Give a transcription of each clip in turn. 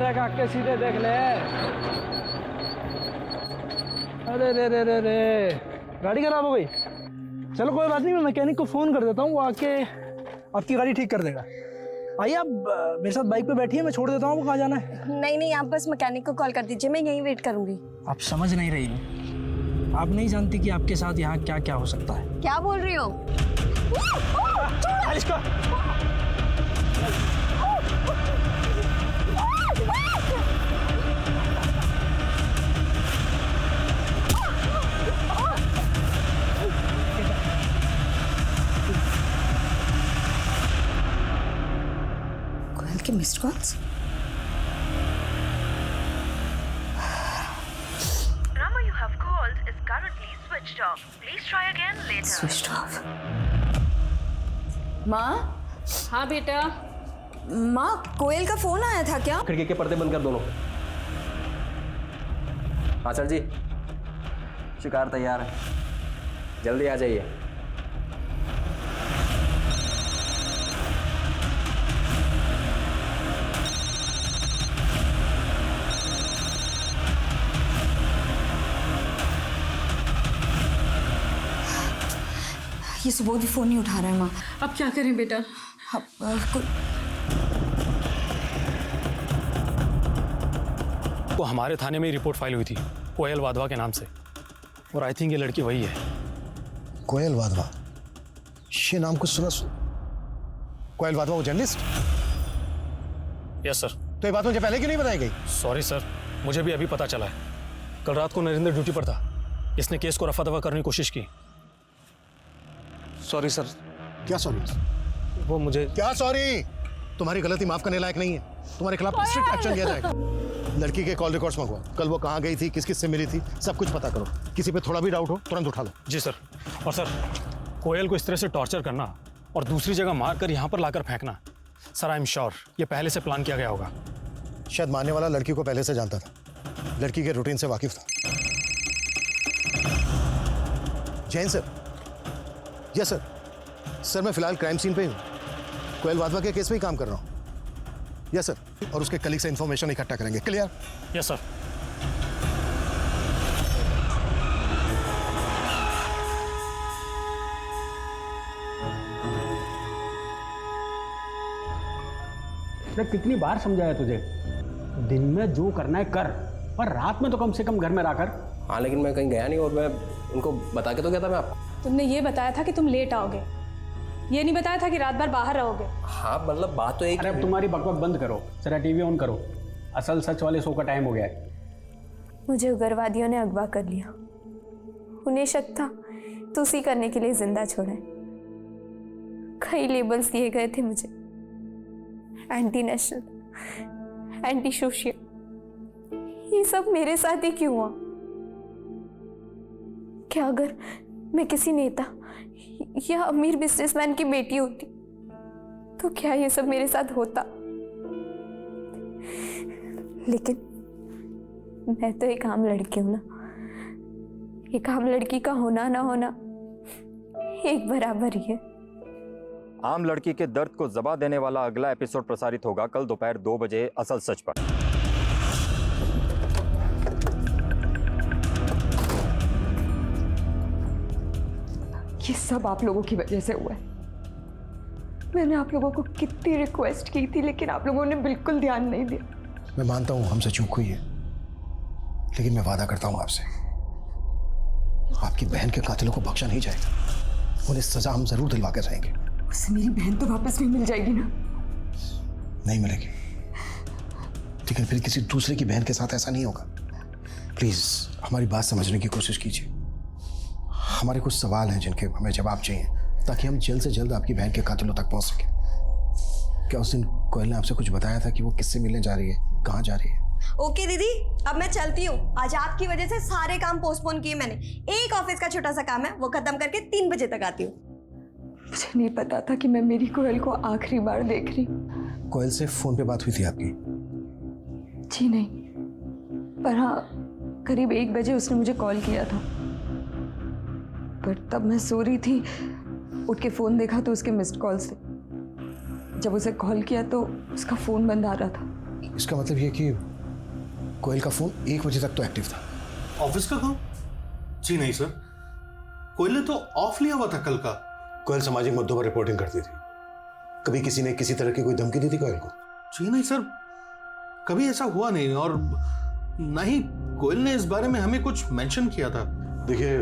Break आके सीधे देख ले। अरे रे रे रे रे, गाड़ी खराब हो गई। चलो कोई बात नहीं, मैं मैकेनिक को फोन कर देता हूँ, वो आके आपकी गाड़ी ठीक कर देगा। आइए आप मेरे साथ बाइक पे बैठिए, मैं छोड़ देता हूँ। आपको कहाँ जाना है? नहीं, आप बस मैकेनिक को कॉल कर दीजिए, मैं यहीं वेट करूंगी। आप समझ नहीं रही हो, आप नहीं जानती कि आपके साथ यहाँ क्या क्या हो सकता है। क्या बोल रही हो? इसका कोयल के missed calls. Number you have called is currently switched off. Please try again later. Switch off. माँ, हाँ बेटा। माँ कोयल का फोन आया था क्या? खिड़की के पर्दे बंद कर दोनों। हाँ सर जी, शिकार तैयार है, जल्दी आ जाइए। ये सुबोध भी फोन नहीं उठा रहा है माँ। अब क्या करें बेटा? वो हमारे थाने में ही रिपोर्ट फाइल हुई थी कोयल वाधवा के नाम से, और आई थिंक ये लड़की वही है। कोयल वाधवा, ये नाम कुछ सुना। कोयल वाधवा वो जर्नलिस्ट? Yes sir. तो ये बात मुझे पहले क्यों नहीं बताई गई? सॉरी सर, मुझे भी अभी पता चला है। कल रात को नरेंद्र ड्यूटी पर था, इसने केस को रफा दफा करने की कोशिश की। Sorry sir. क्या सॉरी? वो मुझे क्या सॉरी? तुम्हारी गलती माफ करने लायक नहीं है, तुम्हारे खिलाफ स्ट्रिक्ट एक्शन लिया जाएगा। लड़की के कॉल रिकॉर्ड्स मंगवाओ, कल वो कहाँ गई थी, किस किस से मिली थी, सब कुछ पता करो। किसी पे थोड़ा भी डाउट हो तुरंत उठा लो। जी सर। और सर, कोयल को इस तरह से टॉर्चर करना और दूसरी जगह मार कर यहाँ पर लाकर फेंकना, सर आई एम श्योर ये पहले से प्लान किया गया होगा। शायद मारने वाला लड़की को पहले से जानता था, लड़की के रूटीन से वाकिफ था। Jain sir. Yes sir. Sir मैं फिलहाल क्राइम सीन पे हूँ, कोयल वाधवा के केस में ही काम कर रहा हूँ। यस सर, और उसके कलीग से इंफॉर्मेशन इकट्ठा करेंगे। क्लियर? Yes sir. कितनी बार समझाया तुझे, दिन में जो करना है कर, और रात में तो कम से कम घर में रहकर। हाँ लेकिन मैं कहीं गया नहीं, और मैं उनको बता के तो गया था मैं आपको। तुमने ये बताया था कि तुम लेट आओगे, ये नहीं बताया था कि रात भर बाहर रहोगे। हाँ मतलब बात तो एक। अरे अब तुम्हारी बकबक बंद करो, जरा टीवी ऑन करो, असल सच वाले शो का टाइम हो गया है। मुझे उग्रवादियों ने अगवा कर लिया, उन्हें शक था तो उसी करने के लिए जिंदा छोड़ा है। कई लेबल्स दिए गए थे मुझे, एंटी नेशनल, एंटी सोशल। ये सब मेरे साथ ही क्यों हुआ? क्या अगर मैं किसी नेता या अमीर बिजनेसमैन की बेटी होती तो क्या ये सब मेरे साथ होता? लेकिन मैं तो एक आम लड़की हूं ना। एक आम लड़की का होना ना होना एक बराबर ही है। आम लड़की के दर्द को जबां देने वाला अगला एपिसोड प्रसारित होगा कल दोपहर 2 बजे असल सच पर। ये सब आप लोगों की वजह से हुआ है। मैंने आप लोगों को कितनी रिक्वेस्ट की थी, लेकिन आप लोगों ने बिल्कुल ध्यान नहीं दिया। मैं मानता हूं हमसे चूक हुई है, लेकिन मैं वादा करता हूं आपसे, आपकी बहन के कातिलों को बख्शा नहीं जाएगा। उन्हें सजा हम जरूर दिलवा कर रहेंगे। उससे मेरी बहन तो वापस भी मिल जाएगी ना? नहीं मिलेगी, लेकिन फिर किसी दूसरे की बहन के साथ ऐसा नहीं होगा। प्लीज हमारी बात समझने की कोशिश कीजिए। हमारे कुछ सवाल हैं जिनके हमें जवाब चाहिए, ताकि हम जल्द से जल्द आपकी बहन के कातिलों तक पहुंच सके। क्या उस दिन कोयल ने आपसे कुछ बताया था कि वो किससे मिलने जा रही है, कहाँ जा रही है? ओके दीदी, अब मैं चलती हूँ। आज आपकी वजह से सारे काम पोस्टपोन किए मैंने। एक ऑफिस का छोटा सा काम है, वो खत्म करके 3 बजे तक आती हूँ। मुझे नहीं पता था कि मैं मेरी कोयल को आखिरी बार देख रही। कोयल से फोन पे बात हुई थी आपकी? जी नहीं, पर हाँ करीब 1 बजे उसने मुझे कॉल किया था, पर तब मैं सो रही थी। उठ के फोन देखा तो उसके मिस्ड कॉल्स थे। जब उसे कॉल किया तो उसका फोन बंद आ रहा था। इसका मतलब ये कि कोयल का फोन 1 बजे तक तो एक्टिव था। ऑफिस का काम? जी नहीं सर, कोयल ने तो ऑफ लिया हुआ था कल का। कोयल सामाजिक मुद्दों पर रिपोर्टिंग करती थी। कभी किसी ने किसी तरह की कोई धमकी दी थी कोयल को? जी नहीं सर, कभी ऐसा हुआ नहीं, और ना ही कोयल ने इस बारे में हमें कुछ मेंशन किया था। देखिए,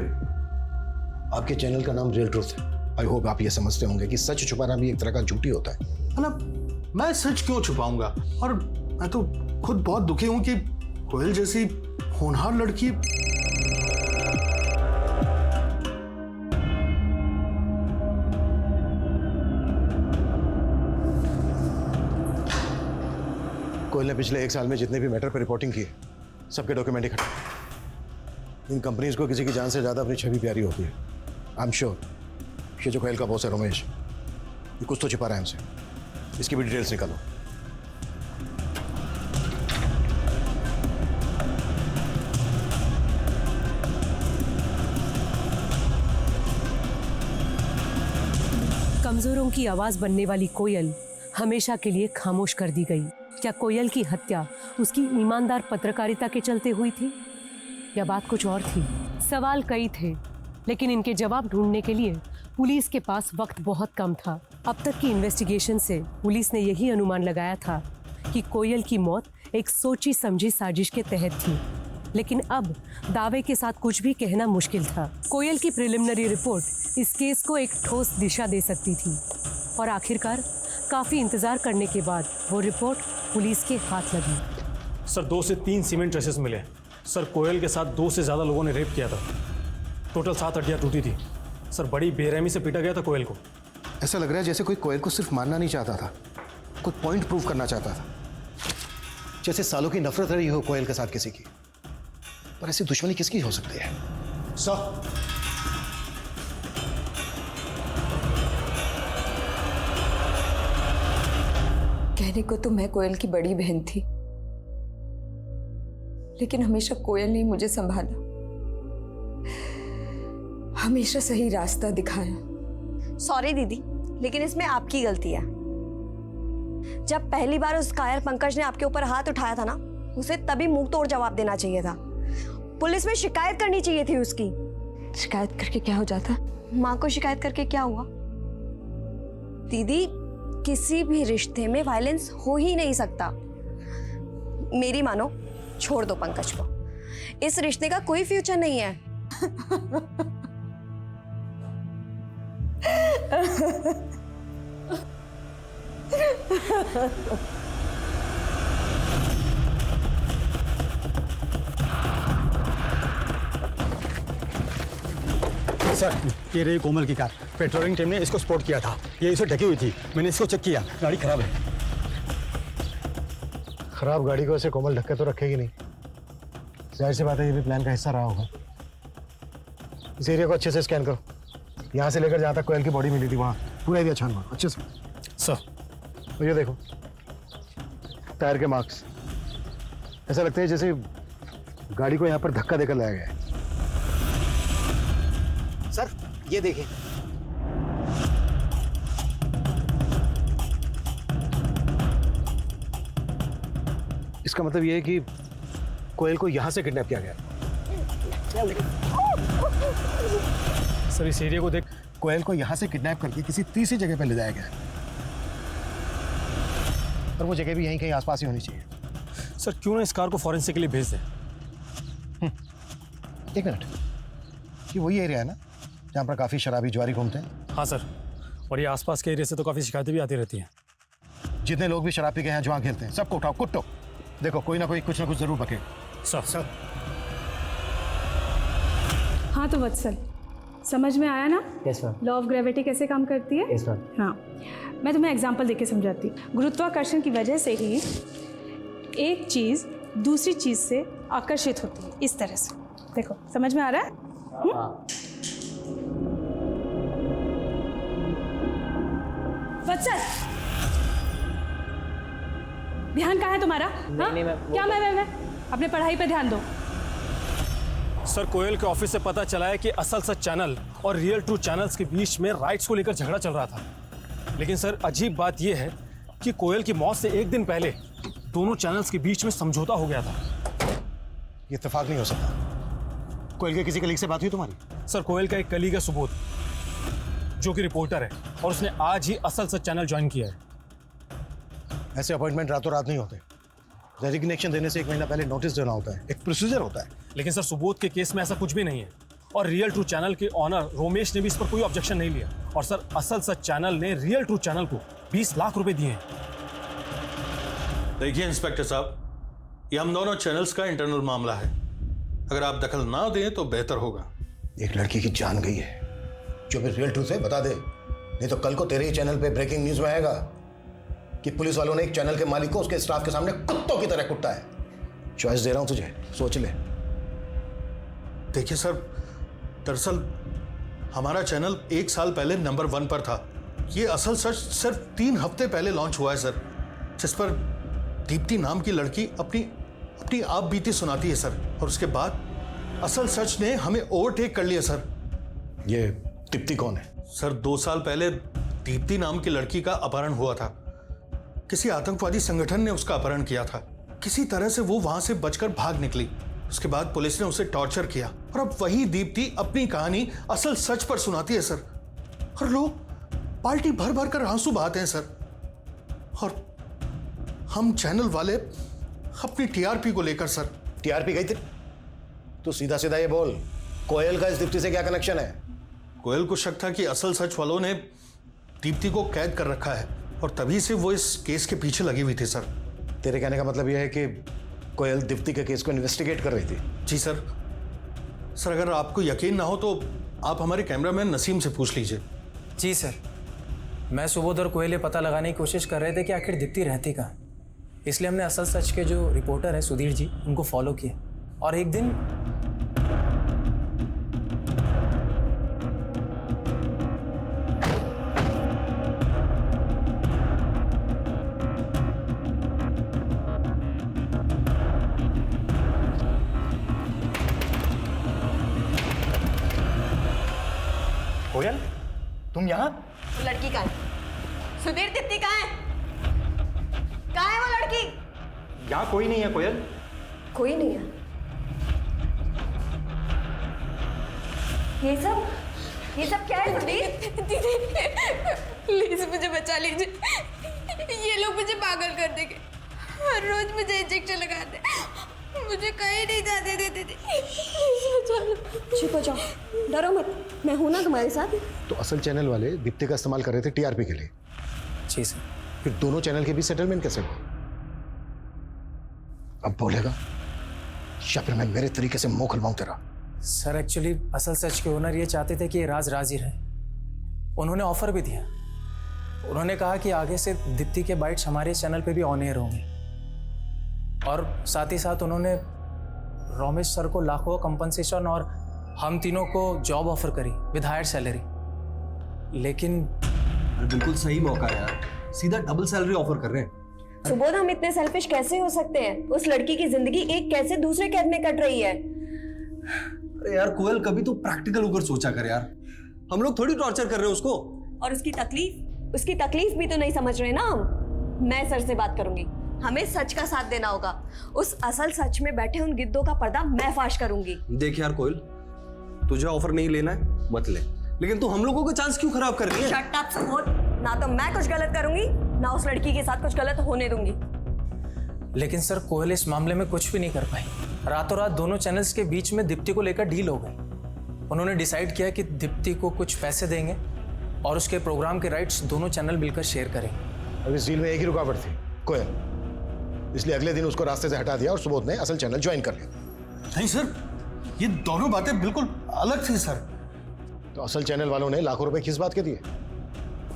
आपके चैनल का नाम रियल ट्रूथ है। आई होप आप ये समझते होंगे कि सच छुपाना भी एक तरह का झूठी होता है। मतलब मैं सच क्यों छुपाऊंगा, और मैं तो खुद बहुत दुखी हूं कि कोयल जैसी होनहार लड़की कोयल ने पिछले 1 साल में जितने भी मैटर पर रिपोर्टिंग की है, सबके डॉक्यूमेंट इकट्ठा। इन कंपनीज को किसी की जान से ज्यादा अपनी छवि प्यारी होती है। आई एम श्योर ये जो कोयल का बॉस है रमेश, ये कुछ तो छिपा रहा है हमसे। इसकी भी डिटेल्स निकालो। कमजोरों की आवाज बनने वाली कोयल हमेशा के लिए खामोश कर दी गई। क्या कोयल की हत्या उसकी ईमानदार पत्रकारिता के चलते हुई थी, या बात कुछ और थी? सवाल कई थे, लेकिन इनके जवाब ढूंढने के लिए पुलिस के पास वक्त बहुत कम था। अब तक की इन्वेस्टिगेशन से पुलिस ने यही अनुमान लगाया था कि कोयल की मौत एक सोची समझी साजिश के तहत थी, लेकिन अब दावे के साथ कुछ भी कहना मुश्किल था। कोयल की प्रिलिमिनरी रिपोर्ट इस केस को एक ठोस दिशा दे सकती थी, और आखिरकार काफी इंतजार करने के बाद वो रिपोर्ट पुलिस के हाथ लगी। सर 2 से 3 सीमेंट ट्रेसेस मिले। सर कोयल के साथ 2 से ज़्यादा लोगों ने रेप किया था। टोटल 7 हड्डियाँ टूटी थी। सर बड़ी बेरहमी से पीटा गया था कोयल को। ऐसा लग रहा है जैसे कोई कोयल को सिर्फ मारना नहीं चाहता था, कोई पॉइंट प्रूव करना चाहता था। जैसे सालों की नफरत रही हो कोयल के साथ किसी की। पर ऐसी दुश्मनी किसकी हो सकती है? सर कहने को तो मैं कोयल की बड़ी बहन थी, लेकिन हमेशा कोयल ने मुझे संभाला, हमेशा सही रास्ता दिखाया। सॉरी दीदी, लेकिन इसमें आपकी गलती है। जब पहली बार उस कायर पंकज ने आपके ऊपर हाथ उठाया था ना, उसे तभी मुंह तोड़ जवाब देना चाहिए था। पुलिस में शिकायत करनी चाहिए थी उसकी। शिकायत करके क्या हो जाता? माँ को शिकायत करके क्या हुआ? दीदी, किसी भी रिश्ते में वायलेंस हो ही नहीं सकता। मेरी मानो, छोड़ दो पंकज को। इस रिश्ते का कोई फ्यूचर नहीं है। सर ये रही कोमल की कार। पेट्रोलिंग टीम ने इसको स्पॉट किया था। ये इसे ढकी हुई थी, मैंने इसको चेक किया, गाड़ी खराब है। खराब गाड़ी को ऐसे कोमल ढक्के तो रखेगी नहीं। जाहिर सी बात है ये भी प्लान का हिस्सा रहा होगा। इस एरिया को अच्छे से स्कैन करो। यहाँ से लेकर जहाँ तक कोयल की बॉडी मिली थी वहाँ पूरा एरिया छान मारो अच्छे से। सर तो ये देखो टायर के मार्क्स, ऐसा लगता है जैसे गाड़ी को यहाँ पर धक्का देकर लाया गया है। सर ये देखिए, इसका मतलब ये है कि कोयल को यहां से किडनैप किया गया। सर इस एरिया को देख, कोयल को यहां से किडनैप करके किसी तीसरी जगह पर ले जाया गया है, और वो जगह भी यहीं कहीं आसपास ही होनी चाहिए। सर क्यों ना इस कार को फॉरेंसिक के लिए भेज दें? 1 मिनट, ये वही एरिया है ना जहाँ पर काफ़ी शराबी जुआरी घूमते हैं? हाँ सर, और ये आसपास के एरिया से तो काफ़ी शिकायतें भी आती रहती हैं। जितने लोग भी शराब पी के यहाँ जुआ खेलते हैं सबको उठाओ, कुट्टो। देखो कोई ना कोई कुछ ना कुछ जरूर बके। सर हाँ तो वत्सल, समझ में आया ना? Yes ma'am. Law of gravity कैसे काम करती है? Yes ma'am. हाँ, मैं तुम्हें एग्जांपल देके समझाती हूँ। गुरुत्वाकर्षण की वजह से ही एक चीज़ दूसरी चीज़ से आकर्षित होती है, इस तरह से। देखो समझ में आ रहा है? वत्सल, ध्यान कहाँ है तुम्हारा? नहीं, क्या मैं अपने पढ़ाई पे ध्यान दो। सर कोयल के ऑफिस से पता चला है कि असल सच चैनल और रियल ट्रू चैनल्स के बीच में राइट्स को लेकर झगड़ा चल रहा था। लेकिन सर अजीब बात यह है कि कोयल की मौत से 1 दिन पहले दोनों चैनल्स के बीच में समझौता हो गया था। ये इत्तेफाक नहीं हो सकता। कोयल के किसी कलीग से बात हुई तुम्हारी? सर, कोयल का एक कलीग है सुबोध, जो कि रिपोर्टर है, और उसने आज ही असल सच चैनल ज्वाइन किया है। ऐसे अपॉइंटमेंट रातों रात नहीं होते। रेजिग्नेशन देने से 1 महीना पहले नोटिस देना होता है, एक प्रोसीजर होता है। लेकिन सर, सुबोध के केस में ऐसा कुछ भी नहीं है, और रियल ट्रू चैनल के ऑनर रोमेश ने भी इस पर कोई ऑब्जेक्शन नहीं लिया। और सर, असल सच चैनल ने रियल ट्रू चैनल को 20 लाख रुपए दिए हैं। देखिए इंस्पेक्टर साहब, ये हम दोनों चैनल्स का इंटरनल मामला है। अगर आप दखल ना दें तो बेहतर होगा। एक लड़की की जान गई है, जो भी रियल ट्रूथ है बता दे, नहीं तो कल को तेरे ही चैनल पे ब्रेकिंग न्यूज में आएगा कि पुलिस वालों ने एक चैनल के मालिक को उसके स्टाफ के सामने कुत्तों की तरह कुटा है। चॉइस दे रहा हूं तुझे, सोच ले। देखिए सर, दरअसल हमारा चैनल 1 साल पहले नंबर 1 पर था। ये असल सच सिर्फ 3 हफ्ते पहले लॉन्च हुआ है सर, जिस पर दीप्ति नाम की लड़की अपनी आप बीती सुनाती है सर। और उसके बाद असल सच ने हमें ओवरटेक कर लिया सर। ये दीप्ति कौन है? सर, 2 साल पहले दीप्ति नाम की लड़की का अपहरण हुआ था। किसी आतंकवादी संगठन ने उसका अपहरण किया था। किसी तरह से वो वहां से बचकर भाग निकली। उसके बाद पुलिस ने उसे टॉर्चर किया, और अब वही दीप्ति अपनी कहानी असल सच पर सुनाती है सर। और लोग पार्टी भर भर कर आंसू बहाते हैं सर। और हम चैनल वाले अपनी टीआरपी को लेकर सर। टीआरपी गई थी? तो सीधा सीधा ये बोल, कोयल का इस दीप्ति से क्या कनेक्शन है? कोयल को शक था कि असल सच वालों ने दीप्ति को कैद कर रखा है, और तभी से वो इस केस के पीछे लगी हुई थी सर। तेरे कहने का मतलब यह है कि कोयल दीप्ति के केस को इन्वेस्टिगेट कर रही थी? जी सर। सर, अगर आपको यकीन ना हो तो आप हमारे कैमरामैन नसीम से पूछ लीजिए। जी सर, मैं सुबोध और कोयल ये पता लगाने की कोशिश कर रहे थे कि आखिर दीप्ति रहती कहाँ। इसलिए हमने असल सच के जो रिपोर्टर हैं सुधीर जी, उनको फॉलो किया। और एक दिन कोयल, तुम यहाँ? वो लड़की कहाँ है? सुधीर, दीप्ति कहाँ है? कहाँ है वो लड़की? यहाँ कोई नहीं है कोयल। कोई नहीं है? ये सब क्या है सुधीर? दीदी प्लीज मुझे बचा लीजिए। ये लोग मुझे पागल कर देंगे। हर रोज मुझे इंजेक्शन लगाते, मुझे कहीं नहीं जाने देते थे। चुप हो जाओ, डरो मत, मैं हूं ना तुम्हारे साथ। तो असल चैनल वाले दीप्ति का इस्तेमाल कर रहे थे टीआरपी के लिए? जी सर। फिर दोनों चैनल के बीच सेटलमेंट कैसे हुआ? अब बोलेगा या फिर मैं मेरे तरीके से मुंह खुलवाऊं तेरा? सर, एक्चुअली असल सच के ओनर ये चाहते थे कि ये राज राज ही रहे। उन्होंने ऑफर भी दिया। उन्होंने कहा कि आगे से दीप्ति के बाइट्स हमारे चैनल पे भी ऑन एयर होंगे, और साथ ही साथ उन्होंने रोमेश सर को लाखों कंपनसेशन और हम तीनों को जॉब ऑफर करी विद हायर सैलरी। लेकिन बिल्कुल सही मौका है यार, सीधा डबल सैलरी ऑफर कर रहे हैं। सुबोध, हम इतने सेल्फिश कैसे हो सकते हैं? उस लड़की की जिंदगी एक कैसे दूसरे कैद में कट रही है। अरे यार कोयल, कभी तो प्रैक्टिकल होकर सोचा कर यार। हम लोग थोड़ी टॉर्चर कर रहे हैं उसको। और उसकी तकलीफ भी तो नहीं समझ रहे ना हम। मैं सर से बात करूंगी, हमें सच का साथ देना होगा। उस असल सच में बैठे उन गिद्धों का पर्दा मैं फाश करूंगी। देख यार कोयल, तुझे ऑफर नहीं लेना है मत ले, लेकिन तू हम लोगों का चांस क्यों खराब कर रही है? शट अप सुबोध, ना तो मैं कुछ गलत करूंगी ना उस लड़की के साथ कुछ गलत होने दूंगी। लेकिन सर, कोयल इस मामले में कुछ भी नहीं कर पाई। रातों रात दोनों चैनल्स के बीच में दीप्ति को लेकर डील हो गई। उन्होंने डिसाइड किया कि दीप्ति को कुछ पैसे देंगे और उसके प्रोग्राम के राइट्स दोनों चैनल मिलकर शेयर करेंगे। अब इस डील में एक ही रुकावट थी, कोयल, इसलिए अगले दिन उसको रास्ते से हटा दिया और सुबोध ने असल चैनल ज्वाइन कर लिया। नहीं सर, ये दोनों बातें बिल्कुल अलग थी सर। तो असल चैनल वालों ने लाखों रुपए किस बात के दिए?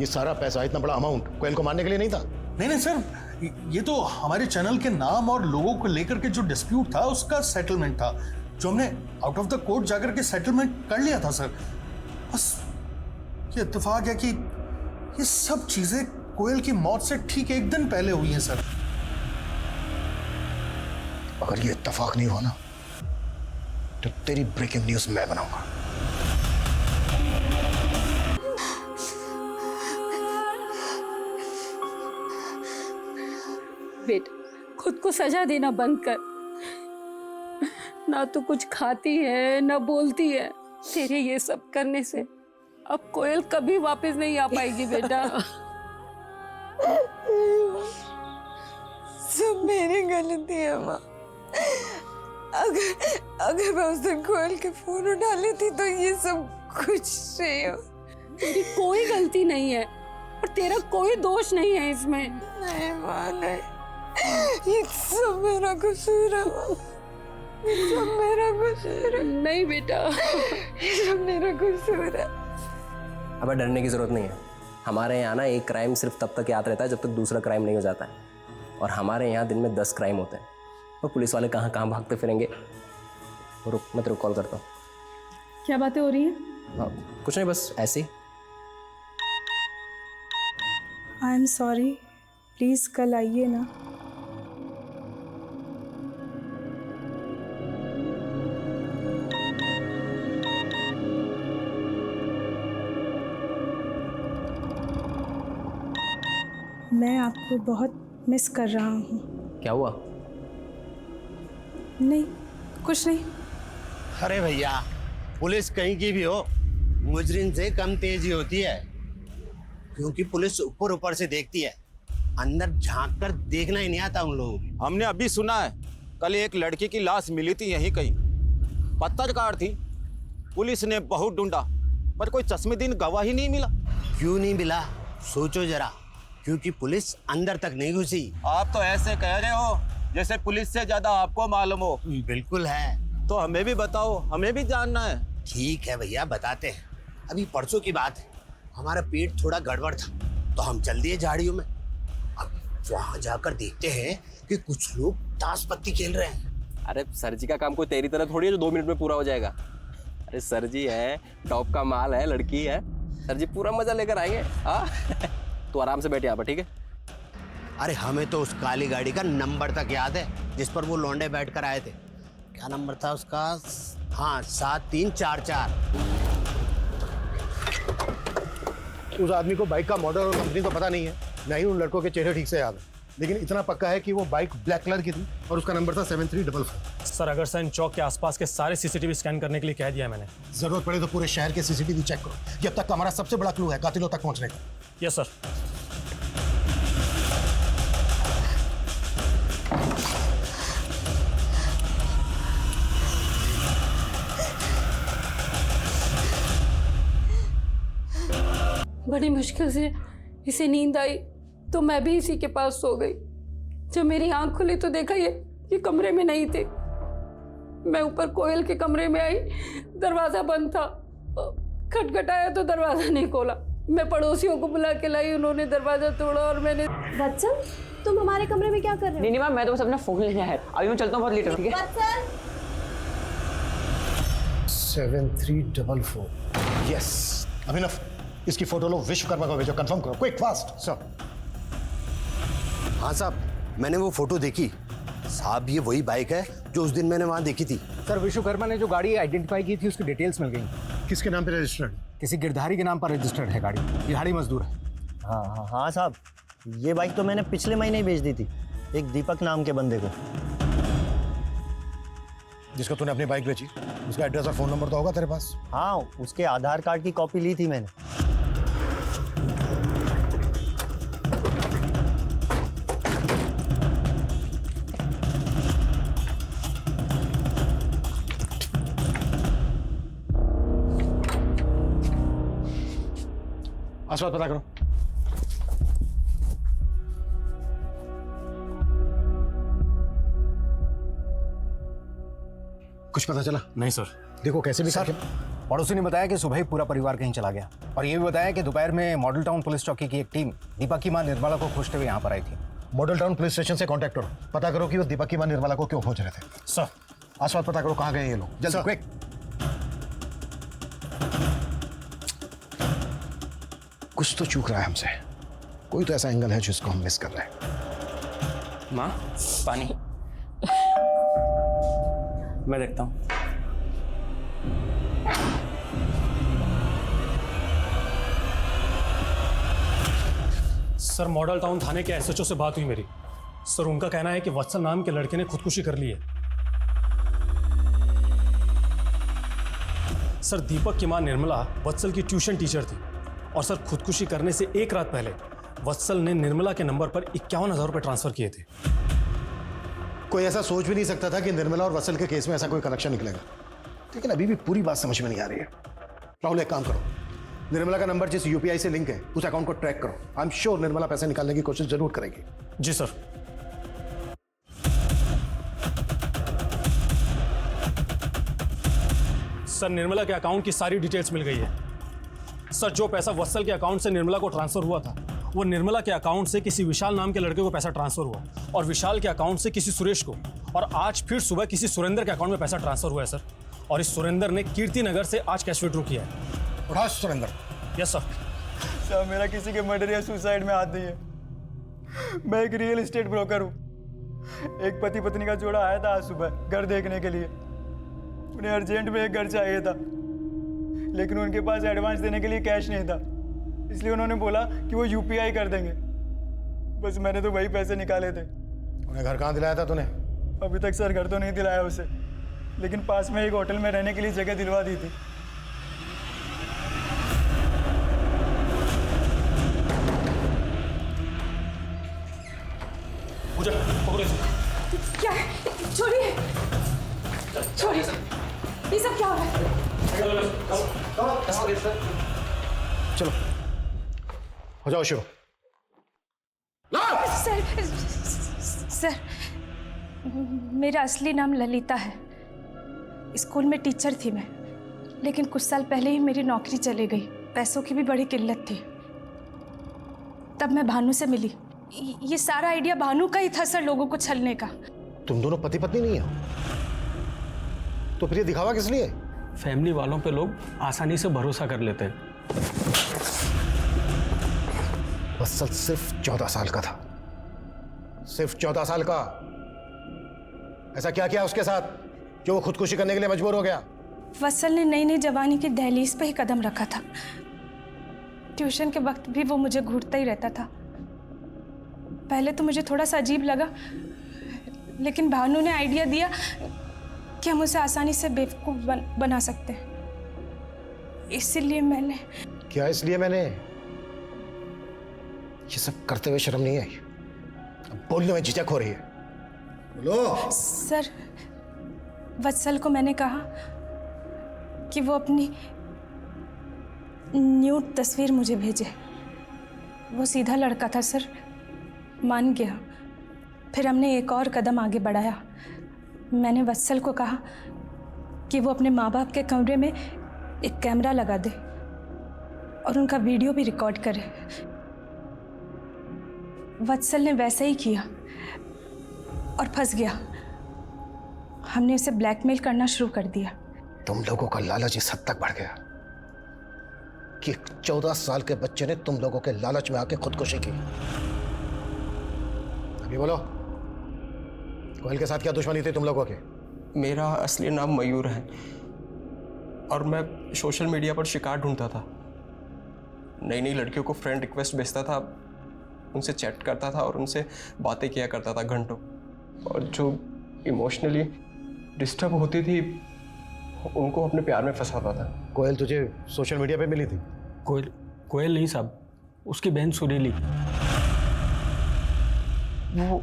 ये सारा पैसा, इतना बड़ा अमाउंट कोयल को मारने के लिए नहीं था? नहीं सर, ये तो हमारे चैनल के नाम और लोगों को लेकर के जो डिस्प्यूट था उसका सेटलमेंट था, जो हमने आउट ऑफ द कोर्ट जाकर के सेटलमेंट कर लिया था सर। बस ये इत्तेफाक है कि ये सब चीजें कोयल की मौत से ठीक 1 दिन पहले हुई हैं सर। अगर ये इत्तेफाक नहीं हुआ ना तो तेरी ब्रेकिंग न्यूज मैं बनाऊंगा। वेट, खुद को सजा देना बंद कर। ना तो कुछ खाती है ना बोलती है। तेरे ये सब करने से अब कोयल कभी वापस नहीं आ पाएगी बेटा। सब मेरी गलती है माँ। अगर मैं उस दिन कोयल के फोन उठा लेती तो ये सब कुछ नहीं हो। तेरी कोई गलती नहीं है और तेरा कोई दोष नहीं है इसमें। नहीं माँ नहीं, ये सब मेरा कसूर है माँ। ये सब मेरा कसूर है। नहीं बेटा, ये सब मेरा कसूर है। अब डरने की जरूरत नहीं है। हमारे यहाँ ना एक क्राइम सिर्फ तब तक याद रहता है जब तक दूसरा क्राइम नहीं हो जाता है, और हमारे यहाँ दिन में 10 क्राइम होते हैं। और पुलिस वाले कहाँ कहाँ भागते फिरेंगे। रुक, मैं तेरे को कॉल करता हूँ। क्या बातें हो रही हैं? हाँ, कुछ नहीं, बस ऐसे ही। आई एम सॉरी, प्लीज़ कल आइए ना। मैं आपको बहुत मिस कर रहा हूँ। क्या हुआ? नहीं, कुछ नहीं। अरे भैया, पुलिस कहीं की भी हो, मुजरिम से कम तेजी होती है, क्योंकि पुलिस ऊपर ऊपर से देखती है, अंदर झांक कर देखना ही नहीं आता उन लोगों को। हमने अभी सुना है कल एक लड़की की लाश मिली थी यहीं कहीं, पत्थरकार थी। पुलिस ने बहुत ढूंढा पर कोई चश्मदीद गवाह ही नहीं मिला। क्यों नहीं मिला? सोचो जरा, क्योंकि पुलिस अंदर तक नहीं घुसी। आप तो ऐसे कह रहे हो जैसे पुलिस से ज्यादा आपको मालूम हो। बिल्कुल है। तो हमें भी बताओ, हमें भी जानना है। ठीक है भैया, बताते हैं। अभी परसों की बात है, हमारा पेट थोड़ा गड़बड़ था तो हम चल दिए झाड़ियों में। अब वहां जाकर देखते हैं कि कुछ लोग ताश पत्ती खेल रहे हैं। अरे सर जी का काम कोई तेरी तरह थोड़ी है जो 2 मिनट में पूरा हो जाएगा। अरे सर जी है, टॉप का माल है, लड़की है, सर जी पूरा मजा लेकर आएंगे। हाँ तो आराम से बैठ यहाँ पर, ठीक है? अरे हमें तो उस काली गाड़ी का नंबर तक याद है जिस पर वो लौंडे बैठ कर आए थे। क्या नंबर था उसका? हाँ, 7344। उस आदमी को बाइक का मॉडल और कंपनी तो पता नहीं है, ना ही उन लड़कों के चेहरे ठीक से याद है, लेकिन इतना पक्का है कि वो बाइक ब्लैक कलर की थी और उसका नंबर था 7344। सर, अगर सर चौक के आसपास के सारे सीसीटीवी स्कैन करने के लिए कह दिया है मैंने। जरूरत पड़े तो पूरे शहर के सीसीटीवी चेक करो। ये अब तक का हमारा सबसे बड़ा क्लू है कातिलों तक पहुंचने का। Yes sir. बड़ी मुश्किल से इसे नींद आई तो मैं भी इसी के पास सो गई। जब मेरी आंख खुली तो देखा ये कमरे में नहीं थे। मैं ऊपर कोयल के कमरे में आई, दरवाजा बंद था। खटखटाया तो दरवाजा नहीं खोला। मैं पड़ोसियों को बुला के लाई, उन्होंने दरवाजा तोड़ा और मैंने। वत्सल, तुम हमारे कमरे में क्या कर रहे हो? नहीं मैम, मैं तो बस अपना फोन लेने आया। अभी मैं चलता हूँ, बहुत लेट हो। ठीक है? 7344। यस अभिनव, इसकी फोटो लो, विश्वकर्मा को भेजो, कंफर्म करो, क्विक फास्ट। सर। हाँ साहब, मैंने वो फोटो देखी। साहब ये वही बाइक है जो उस दिन मैंने वहाँ देखी थी। सर, विश्वकर्मा ने जो गाड़ी आइडेंटिफाई की थी उसकी डिटेल्स मिल गई। किसके नाम पे रजिस्टर्ड? किसी गिरधारी के नाम पर रजिस्टर्ड है गाड़ी। दिहाड़ी मजदूर है। हाँ साहब, ये बाइक तो मैंने पिछले महीने ही बेच दी थी एक दीपक नाम के बंदे को। जिसको तूने अपनी बाइक बेची, उसका एड्रेस और फोन नंबर तो होगा तेरे पास? हाँ, उसके आधार कार्ड की कॉपी ली थी मैंने। आसपास पता करो। कुछ पता चला? नहीं सर। देखो कैसे भी सर, पड़ोसी ने बताया कि सुबह ही पूरा परिवार कहीं चला गया, और ये भी बताया कि दोपहर में मॉडल टाउन पुलिस चौकी की एक टीम दीपक की मां निर्मला को खोजते हुए यहाँ पर आई थी। मॉडल टाउन पुलिस स्टेशन से कांटेक्ट करो, पता करो कि वो दीपक की मां निर्मला को क्यों खोज रहे थे। सर। आसपास पता करो कहाँ गए ये लोग, जल्दी क्विक। कुछ तो चूक रहा है हमसे, कोई तो ऐसा एंगल है जिसको हम मिस कर रहे हैं। माँ, पानी। मैं देखता हूँ। सर, मॉडल टाउन थाने के एसएचओ से बात हुई मेरी। सर उनका कहना है कि वत्सल नाम के लड़के ने खुदकुशी कर ली है। सर दीपक की मां निर्मला वत्सल की ट्यूशन टीचर थी और सर खुदकुशी करने से एक रात पहले वत्सल ने निर्मला के नंबर पर 51,000 रुपए ट्रांसफर किए थे। कोई ऐसा सोच भी नहीं सकता था कि निर्मला और वत्सल के केस में ऐसा कोई कनेक्शन निकलेगा, लेकिन अभी भी पूरी बात समझ में नहीं आ रही है। राहुल एक काम करो, निर्मला का नंबर जिस यूपीआई से लिंक है उस अकाउंट को ट्रैक करो। आई एम श्योर निर्मला पैसे निकालने की कोशिश जरूर करेगी। जी सर। सर निर्मला के अकाउंट की सारी डिटेल्स मिल गई है। सर जो पैसा वत्सल के अकाउंट से निर्मला को ट्रांसफर हुआ था वो निर्मला के अकाउंट से किसी विशाल नाम के लड़के को पैसा ट्रांसफर हुआ और विशाल के अकाउंट से किसी सुरेश को, और आज फिर सुबह किसी सुरेंद्र के अकाउंट में पैसा ट्रांसफर हुआ है सर। और इस सुरेंद्र ने कीर्ति नगर से आज कैश विड्रॉ किया है। उठा सुरेंद्र। Yes sir. सर मेरा किसी के मर्डर या सुसाइड में हाथ नहीं है। मैं एक रियल एस्टेट ब्रोकर हूँ। एक पति पत्नी का जोड़ा आया था आज सुबह घर देखने के लिए। उन्हें अर्जेंट में एक घर चाहिए था, लेकिन उनके पास एडवांस देने के लिए कैश नहीं था, इसलिए उन्होंने बोला कि वो यूपीआई कर देंगे। बस मैंने तो वही पैसे निकाले थे। उन्हें घर कहाँ दिलाया था तूने? अभी तक सर घर तो नहीं दिलाया उसे, लेकिन पास में एक होटल में रहने के लिए जगह दिलवा दी थी। क्या है? छोड़िए, छोड़िए, ये सब क्या हो रहा है? चलो हो जाओ शुरू। सर मेरा असली नाम ललिता है। स्कूल में टीचर थी मैं, लेकिन कुछ साल पहले ही मेरी नौकरी चली गई। पैसों की भी बड़ी किल्लत थी। तब मैं भानु से मिली। ये सारा आइडिया भानु का ही था सर, लोगों को छलने का। तुम दोनों पति पत्नी नहीं हो तो फिर ये दिखावा किस लिए? फैमिली वालों पे लोग आसानी से भरोसा कर लेते हैं। वत्सल सिर्फ 14 साल का था, सिर्फ 14 साल का। ऐसा क्या किया उसके साथ जो वो खुदकुशी करने के लिए मजबूर हो गया? वत्सल ने नई नई जवानी की दहलीज पे ही कदम रखा था। ट्यूशन के वक्त भी वो मुझे घूरता ही रहता था। पहले तो मुझे थोड़ा सा अजीब लगा, लेकिन भानु ने आइडिया दिया कि हम उसे आसानी से बेवकूफ बना सकते हैं। इसीलिए मैंने। क्या इसलिए मैंने? ये सब करते हुए शर्म नहीं आई? अब बोलने में झिझक हो रही है। बोलो। सर वत्सल को मैंने कहा कि वो अपनी न्यूड तस्वीर मुझे भेजे। वो सीधा लड़का था सर, मान गया। फिर हमने एक और कदम आगे बढ़ाया। मैंने वत्सल को कहा कि वो अपने माँ बाप के कमरे में एक कैमरा लगा दे और उनका वीडियो भी रिकॉर्ड करे। वत्सल ने वैसा ही किया और फंस गया। हमने उसे ब्लैकमेल करना शुरू कर दिया। तुम लोगों का लालच इस हद तक बढ़ गया कि 14 साल के बच्चे ने तुम लोगों के लालच में आके खुदकुशी की। अभी बोलो, कोयल के साथ क्या दुश्मनी थी तुम लोगों के? मेरा असली नाम मयूर है और मैं सोशल मीडिया पर शिकार ढूंढता था। नई नई लड़कियों को फ्रेंड रिक्वेस्ट भेजता था, उनसे चैट करता था और उनसे बातें किया करता था घंटों। और जो इमोशनली डिस्टर्ब होती थी उनको अपने प्यार में फंसाता था। कोयल तुझे सोशल मीडिया पे मिली थी? कोयल नहीं साहब, उसकी बहन सुरीली। वो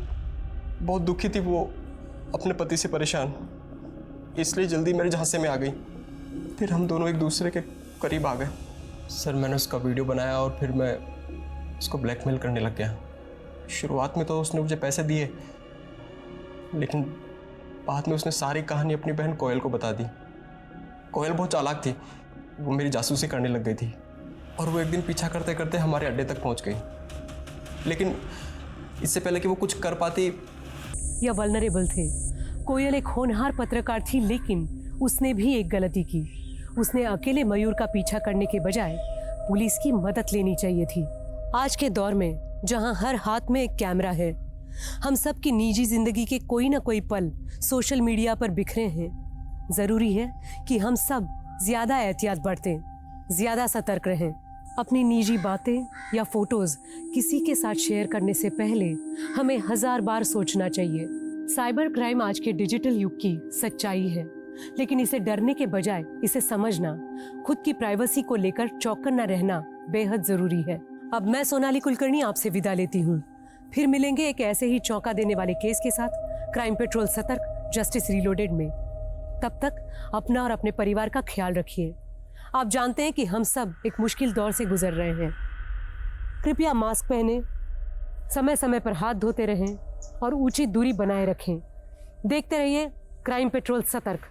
बहुत दुखी थी, वो अपने पति से परेशान, इसलिए जल्दी मेरे झांसे में आ गई। फिर हम दोनों एक दूसरे के करीब आ गए। सर मैंने उसका वीडियो बनाया और फिर मैं उसको ब्लैकमेल करने लग गया। शुरुआत में तो उसने मुझे पैसे दिए, लेकिन बाद में उसने सारी कहानी अपनी बहन कोयल को बता दी। कोयल बहुत चालाक थी, वो मेरी जासूसी करने लग गई थी और वो एक दिन पीछा करते करते हमारे अड्डे तक पहुंच गई। लेकिन इससे पहले कि वो कुछ कर पाती, या वल्नरेबल थे। कोयल एक होनहार पत्रकार थी, लेकिन उसने भी एक गलती की। उसने अकेले मयूर का पीछा करने के बजाय पुलिस की मदद लेनी चाहिए थी। आज के दौर में जहां हर हाथ में एक कैमरा है, हम सब की निजी जिंदगी के कोई ना कोई पल सोशल मीडिया पर बिखरे हैं। जरूरी है कि हम सब ज्यादा एहतियात बरतें, ज्यादा सतर्क रहें। अपनी निजी बातें या फोटोज किसी के साथ शेयर करने से पहले हमें 1000 बार सोचना चाहिए। साइबर क्राइम आज के डिजिटल युग की सच्चाई है, लेकिन इसे डरने के बजाय इसे समझना, खुद की प्राइवेसी को लेकर चौकन्ना रहना बेहद जरूरी है। अब मैं सोनाली कुलकर्णी आपसे विदा लेती हूँ। फिर मिलेंगे एक ऐसे ही चौंका देने वाले केस के साथ क्राइम पेट्रोल सतर्क जस्टिस रीलोडेड में। तब तक अपना और अपने परिवार का ख्याल रखिए। आप जानते हैं कि हम सब एक मुश्किल दौर से गुजर रहे हैं। कृपया मास्क पहनें, समय समय पर हाथ धोते रहें और उचित दूरी बनाए रखें। देखते रहिए क्राइम पेट्रोल सतर्क।